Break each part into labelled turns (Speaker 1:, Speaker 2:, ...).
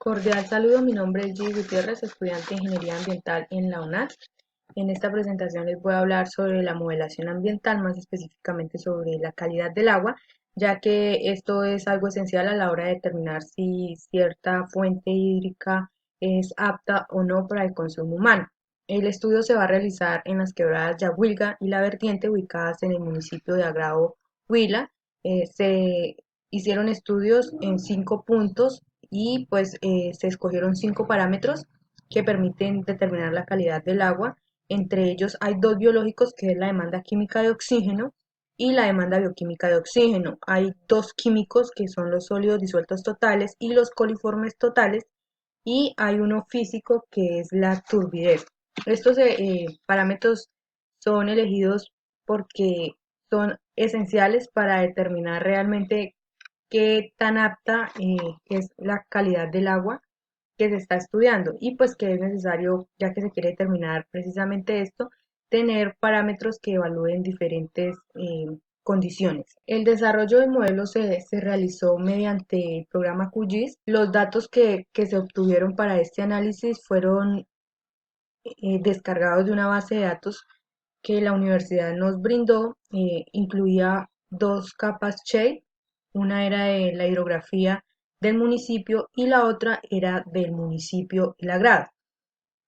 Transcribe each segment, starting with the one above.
Speaker 1: Cordial saludo, mi nombre es Gigi Gutiérrez, estudiante de Ingeniería Ambiental en la UNAD. En esta presentación les voy a hablar sobre la modelación ambiental, más específicamente sobre la calidad del agua, ya que esto es algo esencial a la hora de determinar si cierta fuente hídrica es apta o no para el consumo humano. El estudio se va a realizar en las quebradas Yahuilga y La Vertiente, ubicadas en el municipio de Agrado, Huila. Se hicieron estudios en 5 puntos y pues se escogieron 5 parámetros que permiten determinar la calidad del agua. Entre ellos hay dos biológicos, que es la demanda química de oxígeno y la demanda bioquímica de oxígeno. Hay dos químicos, que son los sólidos disueltos totales y los coliformes totales, y hay uno físico, que es la turbidez. Estos parámetros son elegidos porque son esenciales para determinar realmente qué tan apta es la calidad del agua que se está estudiando, y pues que es necesario, ya que se quiere determinar precisamente esto, tener parámetros que evalúen diferentes condiciones. El desarrollo del modelo se realizó mediante el programa QGIS. Los datos que se obtuvieron para este análisis fueron descargados de una base de datos que la universidad nos brindó. Incluía dos capas shade, una era de la hidrografía del municipio y la otra era del municipio La Grada.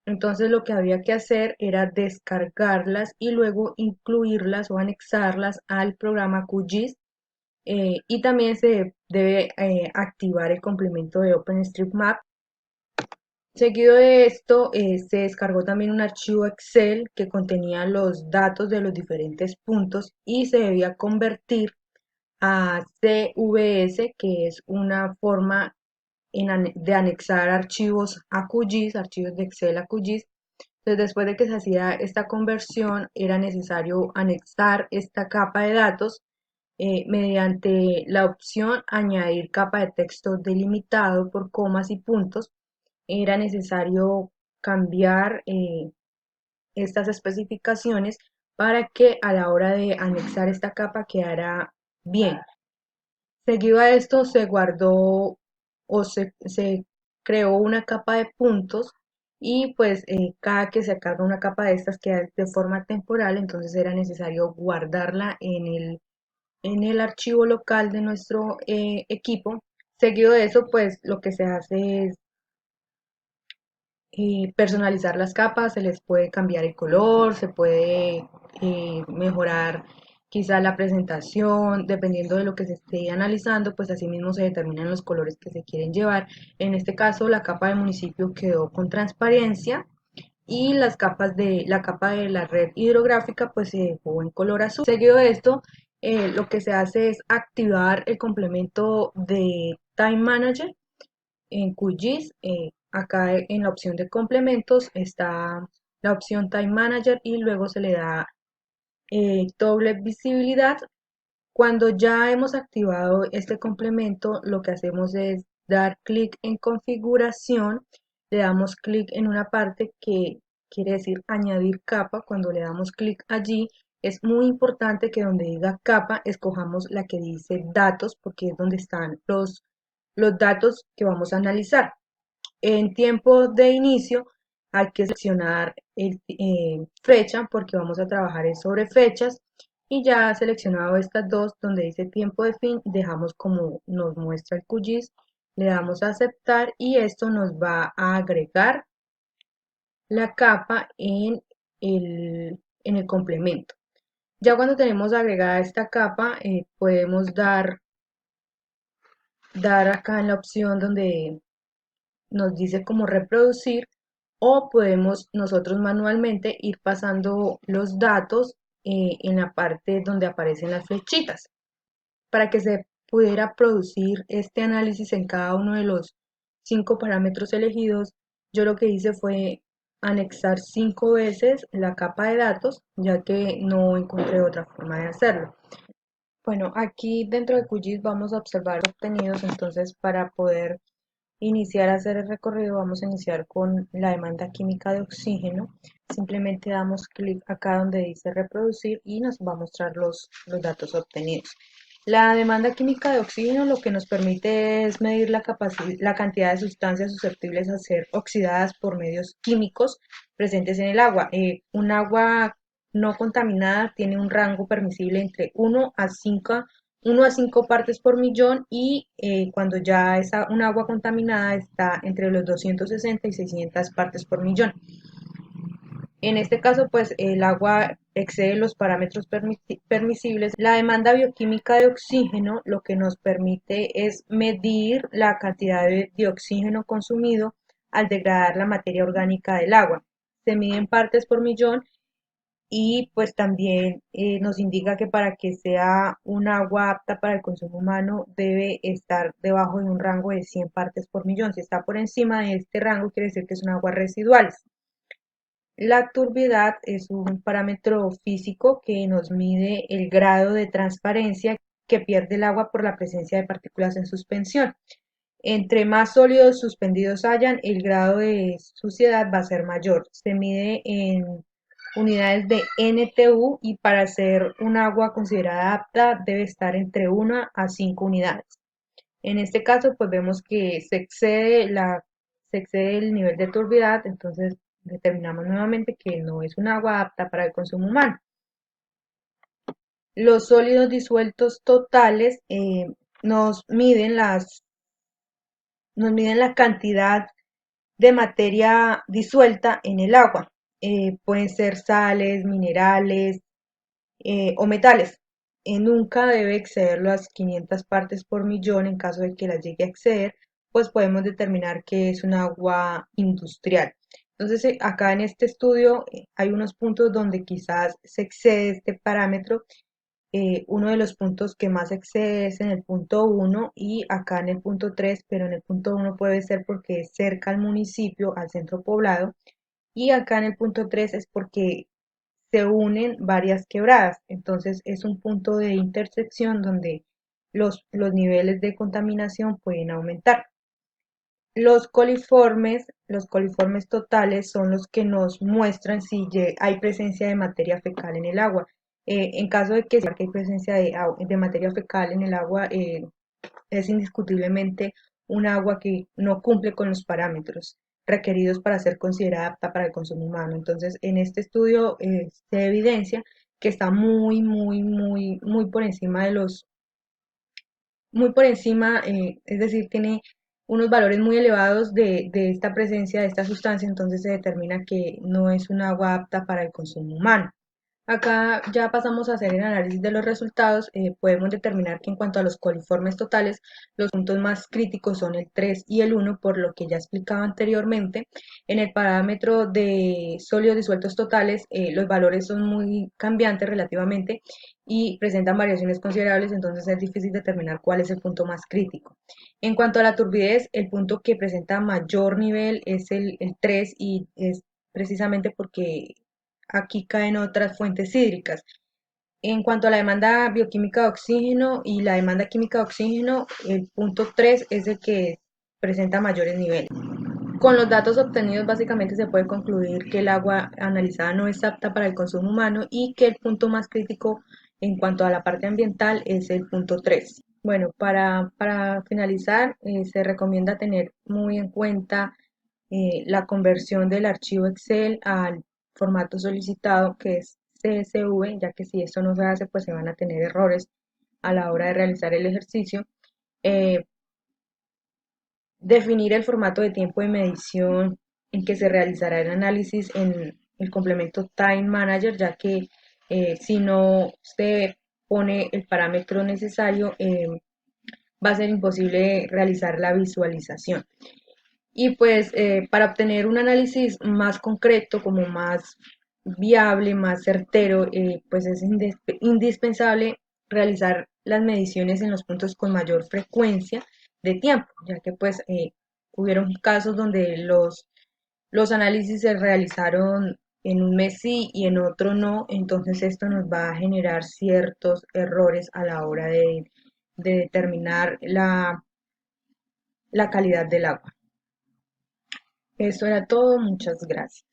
Speaker 1: Entonces lo que había que hacer era descargarlas y luego incluirlas o anexarlas al programa QGIS. Y también se debe activar el complemento de OpenStreetMap. Seguido de esto, se descargó también un archivo Excel que contenía los datos de los diferentes puntos y se debía convertir a CVS, que es una forma de anexar archivos a QGIS, archivos de Excel a QGIS. Entonces, después de que se hacía esta conversión, era necesario anexar esta capa de datos mediante la opción añadir capa de texto delimitado por comas y puntos. Era necesario cambiar estas especificaciones para que a la hora de anexar esta capa quedara bien. Seguido a esto se guardó o se creó una capa de puntos, y pues cada que se carga una capa de estas queda de forma temporal. Entonces era necesario guardarla en el archivo local de nuestro equipo. Seguido de eso, pues lo que se hace es personalizar las capas. Se les puede cambiar el color, se puede mejorar quizá la presentación, dependiendo de lo que se esté analizando, pues así mismo se determinan los colores que se quieren llevar. En este caso, la capa de municipio quedó con transparencia, y la capa de la red hidrográfica pues se dejó en color azul. Seguido de esto, lo que se hace es activar el complemento de Time Manager en QGIS. Acá en la opción de complementos está la opción Time Manager y luego se le da doble visibilidad. Cuando ya hemos activado este complemento, lo que hacemos es dar clic en configuración, le damos clic en una parte que quiere decir añadir capa. Cuando le damos clic allí, es muy importante que donde diga capa escojamos la que dice datos, porque es donde están los datos que vamos a analizar. En tiempo de inicio hay que seleccionar fecha, porque vamos a trabajar sobre fechas, y ya seleccionado estas dos, donde dice tiempo de fin, dejamos como nos muestra el QGIS, le damos a aceptar y esto nos va a agregar la capa en el complemento. Ya cuando tenemos agregada esta capa, podemos dar acá en la opción donde nos dice cómo reproducir, o podemos nosotros manualmente ir pasando los datos en la parte donde aparecen las flechitas. Para que se pudiera producir este análisis en cada uno de los 5 parámetros elegidos, yo lo que hice fue anexar 5 veces la capa de datos, ya que no encontré otra forma de hacerlo. Bueno, aquí dentro de QGIS vamos a observar obtenidos. Entonces, para poder iniciar a hacer el recorrido, vamos a iniciar con la demanda química de oxígeno. Simplemente damos clic acá donde dice reproducir y nos va a mostrar los datos obtenidos. La demanda química de oxígeno lo que nos permite es medir la cantidad de sustancias susceptibles a ser oxidadas por medios químicos presentes en el agua. Un agua no contaminada tiene un rango permisible entre 1 a 5 partes por millón y cuando ya es un agua contaminada está entre los 260 y 600 partes por millón. En este caso, pues el agua excede los parámetros permisibles. La demanda bioquímica de oxígeno lo que nos permite es medir la cantidad de oxígeno consumido al degradar la materia orgánica del agua. Se mide en partes por millón y pues también nos indica que para que sea un agua apta para el consumo humano debe estar debajo de un rango de 100 partes por millón. Si está por encima de este rango quiere decir que es un agua residual. La turbidez es un parámetro físico que nos mide el grado de transparencia que pierde el agua por la presencia de partículas en suspensión. Entre más sólidos suspendidos hayan, el grado de suciedad va a ser mayor. Se mide en unidades de NTU y para ser un agua considerada apta debe estar entre 1 a 5 unidades. En este caso, pues vemos que se excede el nivel de turbidez, entonces determinamos nuevamente que no es un agua apta para el consumo humano. Los sólidos disueltos totales nos miden la cantidad de materia disuelta en el agua. Pueden ser sales, minerales o metales. Nunca debe exceder las 500 partes por millón. En caso de que las llegue a exceder, pues podemos determinar que es un agua industrial. Entonces, acá en este estudio hay unos puntos donde quizás se excede este parámetro. Uno de los puntos que más excede es en el punto 1 y acá en el punto 3, pero en el punto 1 puede ser porque es cerca al municipio, al centro poblado, y acá en el punto 3 es porque se unen varias quebradas. Entonces es un punto de intersección donde los niveles de contaminación pueden aumentar. Los coliformes totales son los que nos muestran si hay presencia de materia fecal en el agua. En caso de que hay presencia de materia fecal en el agua, es indiscutiblemente un agua que no cumple con los parámetros requeridos para ser considerada apta para el consumo humano. Entonces, en este estudio se evidencia que está muy por encima muy por encima, es decir, tiene unos valores muy elevados de esta presencia de esta sustancia, entonces se determina que no es un agua apta para el consumo humano. Acá ya pasamos a hacer el análisis de los resultados. Podemos determinar que en cuanto a los coliformes totales, los puntos más críticos son el 3 y el 1, por lo que ya explicaba anteriormente. En el parámetro de sólidos disueltos totales, los valores son muy cambiantes relativamente y presentan variaciones considerables, entonces es difícil determinar cuál es el punto más crítico. En cuanto a la turbidez, el punto que presenta mayor nivel es el 3 y es precisamente porque aquí caen otras fuentes hídricas. En cuanto a la demanda bioquímica de oxígeno y la demanda química de oxígeno, el punto 3 es el que presenta mayores niveles. Con los datos obtenidos básicamente se puede concluir que el agua analizada no es apta para el consumo humano y que el punto más crítico en cuanto a la parte ambiental es el punto 3. Bueno, para finalizar, se recomienda tener muy en cuenta la conversión del archivo Excel al formato solicitado, que es CSV, ya que si esto no se hace, pues se van a tener errores a la hora de realizar el ejercicio. Eh, Definir el formato de tiempo de medición en que se realizará el análisis en el complemento Time Manager, ya que si no se pone el parámetro necesario, va a ser imposible realizar la visualización. Y pues para obtener un análisis más concreto, como más viable, más certero, pues es indispensable realizar las mediciones en los puntos con mayor frecuencia de tiempo, ya que pues hubieron casos donde los análisis se realizaron en un mes sí y en otro no, entonces esto nos va a generar ciertos errores a la hora de determinar la calidad del agua. Eso era todo, muchas gracias.